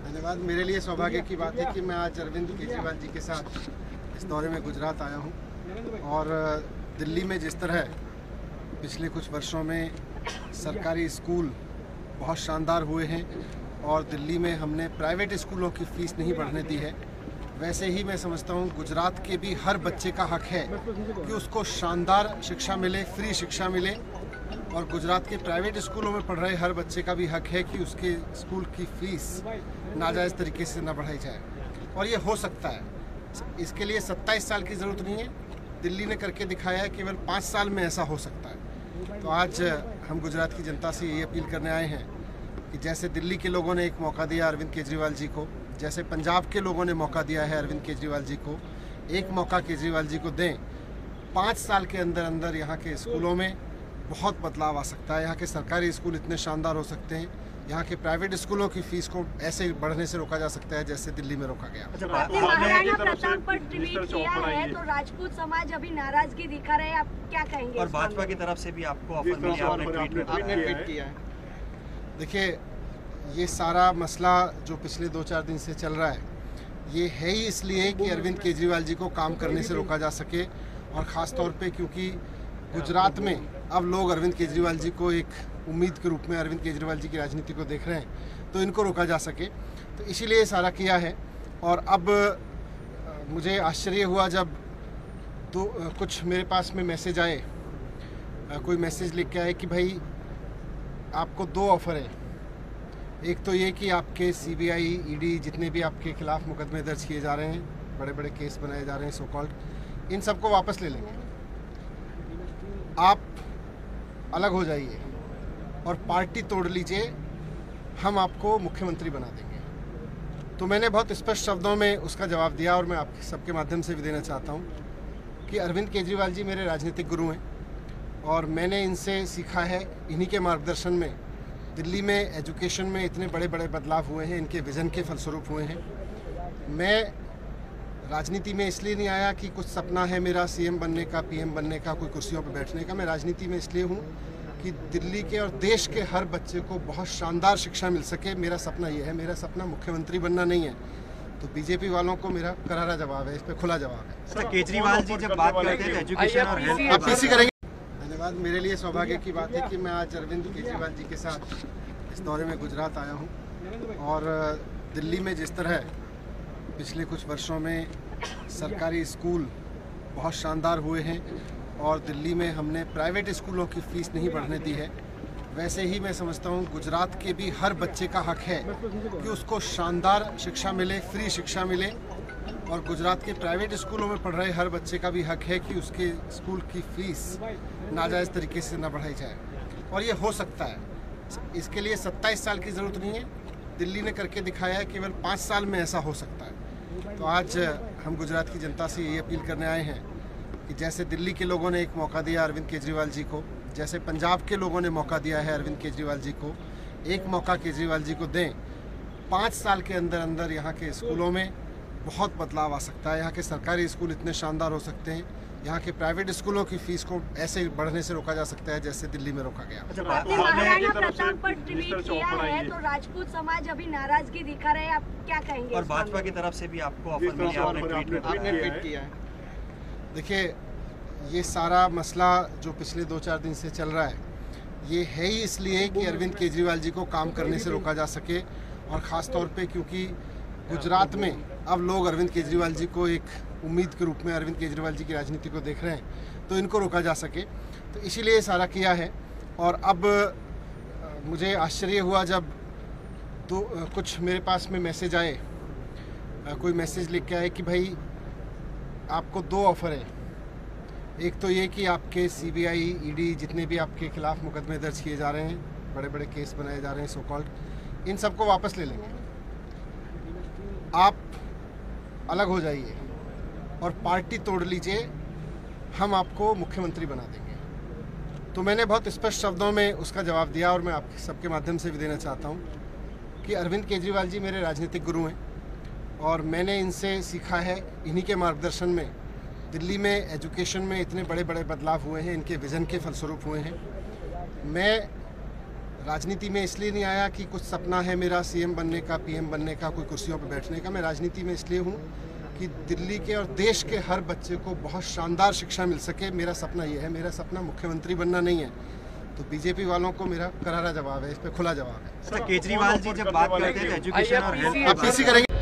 धन्यवाद। मेरे लिए सौभाग्य की बात है कि मैं आज अरविंद केजरीवाल जी के साथ इस दौरे में गुजरात आया हूं और दिल्ली में जिस तरह पिछले कुछ वर्षों में सरकारी स्कूल बहुत शानदार हुए हैं और दिल्ली में हमने प्राइवेट स्कूलों की फ़ीस नहीं बढ़ने दी है, वैसे ही मैं समझता हूं गुजरात के भी हर बच्चे का हक है कि उसको शानदार शिक्षा मिले, फ्री शिक्षा मिले। और गुजरात के प्राइवेट स्कूलों में पढ़ रहे हर बच्चे का भी हक है कि उसके स्कूल की फ़ीस नाजायज़ तरीके से न बढ़ाई जाए। और ये हो सकता है, इसके लिए 27 साल की ज़रूरत नहीं है, दिल्ली ने करके दिखाया है, केवल 5 साल में ऐसा हो सकता है। तो आज हम गुजरात की जनता से ये अपील करने आए हैं कि जैसे दिल्ली के लोगों ने एक मौका दिया अरविंद केजरीवाल जी को, जैसे पंजाब के लोगों ने मौका दिया है अरविंद केजरीवाल जी को, एक मौका केजरीवाल जी को दें। 5 साल के अंदर अंदर यहाँ के स्कूलों में बहुत बदलाव आ सकता है। यहाँ के सरकारी स्कूल इतने शानदार हो सकते हैं, यहाँ के प्राइवेट स्कूलों की फीस को ऐसे बढ़ने से रोका जा सकता है जैसे दिल्ली में रोका गया। आपने महाराणा प्रताप पर ट्वीट किया है तो राजपूत समाज अभी नाराजगी दिखा रहे हैं, आप क्या कहेंगे? और भाजपा की तरफ से भी आपको ऑफर मिली, आपने ट्वीट किया है। देखिए, ये सारा मसला जो पिछले 2-4 दिन से चल रहा है, ये है ही इसलिए कि अरविंद केजरीवाल जी को काम करने से रोका जा सके, और ख़ास तौर पे क्योंकि गुजरात में अब लोग अरविंद केजरीवाल जी को एक उम्मीद के रूप में अरविंद केजरीवाल जी की राजनीति को देख रहे हैं, तो इनको रोका जा सके, तो इसीलिए सारा किया है। और अब मुझे आश्चर्य हुआ जब कुछ मेरे पास में मैसेज आए, कोई मैसेज लिख के आए कि भाई आपको 2 ऑफ़र है। एक तो ये कि आपके CBI, ED जितने भी आपके खिलाफ मुकदमे दर्ज किए जा रहे हैं, बड़े बड़े केस बनाए जा रहे हैं सो कॉल्ड, इन सबको वापस ले लेंगे, आप अलग हो जाइए और पार्टी तोड़ लीजिए, हम आपको मुख्यमंत्री बना देंगे। तो मैंने बहुत स्पष्ट शब्दों में उसका जवाब दिया और मैं आप सबके माध्यम से भी देना चाहता हूं कि अरविंद केजरीवाल जी मेरे राजनीतिक गुरु हैं और मैंने इनसे सीखा है, इन्हीं के मार्गदर्शन में दिल्ली में एजुकेशन में इतने बड़े बड़े बदलाव हुए हैं, इनके विज़न के फलस्वरूप हुए हैं। मैं राजनीति में इसलिए नहीं आया कि कुछ सपना है मेरा CM बनने का, PM बनने का, कोई कुर्सियों पर बैठने का। मैं राजनीति में इसलिए हूँ कि दिल्ली के और देश के हर बच्चे को बहुत शानदार शिक्षा मिल सके। मेरा सपना ये है, मेरा सपना मुख्यमंत्री बनना नहीं है। तो बीजेपी वालों को मेरा करारा जवाब है, इस पर खुला जवाब है। अच्छा, केजरीवाल जी जब बात करते हैं एजुकेशन और हेल्थ, आप इसी करेंगे। धन्यवाद। मेरे लिए सौभाग्य की बात है कि मैं आज अरविंद केजरीवाल जी के साथ इस दौरे में गुजरात आया हूँ और दिल्ली में जिस तरह पिछले कुछ वर्षों में सरकारी स्कूल बहुत शानदार हुए हैं और दिल्ली में हमने प्राइवेट स्कूलों की फ़ीस नहीं बढ़ने दी है, वैसे ही मैं समझता हूँ गुजरात के भी हर बच्चे का हक है कि उसको शानदार शिक्षा मिले, फ्री शिक्षा मिले। और गुजरात के प्राइवेट स्कूलों में पढ़ रहे हर बच्चे का भी हक है कि उसके स्कूल की फ़ीस नाजायज़ तरीके से न बढ़ाई जाए। और ये हो सकता है, इसके लिए 27 साल की ज़रूरत नहीं है, दिल्ली ने करके दिखाया है, केवल 5 साल में ऐसा हो सकता है। तो आज हम गुजरात की जनता से ये अपील करने आए हैं कि जैसे दिल्ली के लोगों ने एक मौका दिया अरविंद केजरीवाल जी को, जैसे पंजाब के लोगों ने मौका दिया है अरविंद केजरीवाल जी को, एक मौका केजरीवाल जी को दें। 5 साल के अंदर अंदर यहाँ के स्कूलों में बहुत बदलाव आ सकता है। यहाँ के सरकारी स्कूल इतने शानदार हो सकते हैं, यहाँ के प्राइवेट स्कूलों की फीस को ऐसे बढ़ने से रोका जा सकता है जैसे दिल्ली में रोका गया। आपने महाराणा प्रताप पर ट्वीट किया है तो राजपूत समाज अभी नाराजगी दिखा रहे हैं, आप क्या कहेंगे? और भाजपा की तरफ से भी आपको ऑफर मिली, आपने ट्वीट किया है। देखिए, ये सारा मसला जो पिछले 2-4 दिन से चल रहा है, ये है ही इसलिए कि अरविंद केजरीवाल जी को काम करने से रोका जा सके, और ख़ास तौर पे क्योंकि गुजरात में अब लोग अरविंद केजरीवाल जी को एक उम्मीद के रूप में अरविंद केजरीवाल जी की राजनीति को देख रहे हैं, तो इनको रोका जा सके, तो इसीलिए सारा किया है। और अब मुझे आश्चर्य हुआ जब कुछ मेरे पास में मैसेज आए, कोई मैसेज लिख के आए कि भाई आपको 2 ऑफ़र है। एक तो ये कि आपके CBI, ED जितने भी आपके खिलाफ मुकदमे दर्ज किए जा रहे हैं, बड़े बड़े केस बनाए जा रहे हैं सो कॉल्ड, इन सबको वापस ले लेंगे, आप अलग हो जाइए और पार्टी तोड़ लीजिए, हम आपको मुख्यमंत्री बना देंगे। तो मैंने बहुत स्पष्ट शब्दों में उसका जवाब दिया और मैं आप सबके माध्यम से भी देना चाहता हूँ कि अरविंद केजरीवाल जी मेरे राजनीतिक गुरु हैं और मैंने इनसे सीखा है, इन्हीं के मार्गदर्शन में दिल्ली में एजुकेशन में इतने बड़े बड़े बदलाव हुए हैं, इनके विज़न के फलस्वरूप हुए हैं। मैं राजनीति में इसलिए नहीं आया कि कुछ सपना है मेरा सीएम बनने का, पीएम बनने का, कोई कुर्सियों पर बैठने का। मैं राजनीति में इसलिए हूँ कि दिल्ली के और देश के हर बच्चे को बहुत शानदार शिक्षा मिल सके। मेरा सपना ये है, मेरा सपना मुख्यमंत्री बनना नहीं है। तो बीजेपी वालों को मेरा करारा जवाब है, इस पे खुला जवाब है। केजरीवाल जी जब बात करते हैं एजुकेशन और हेल्थ आप पीसी करेंगे।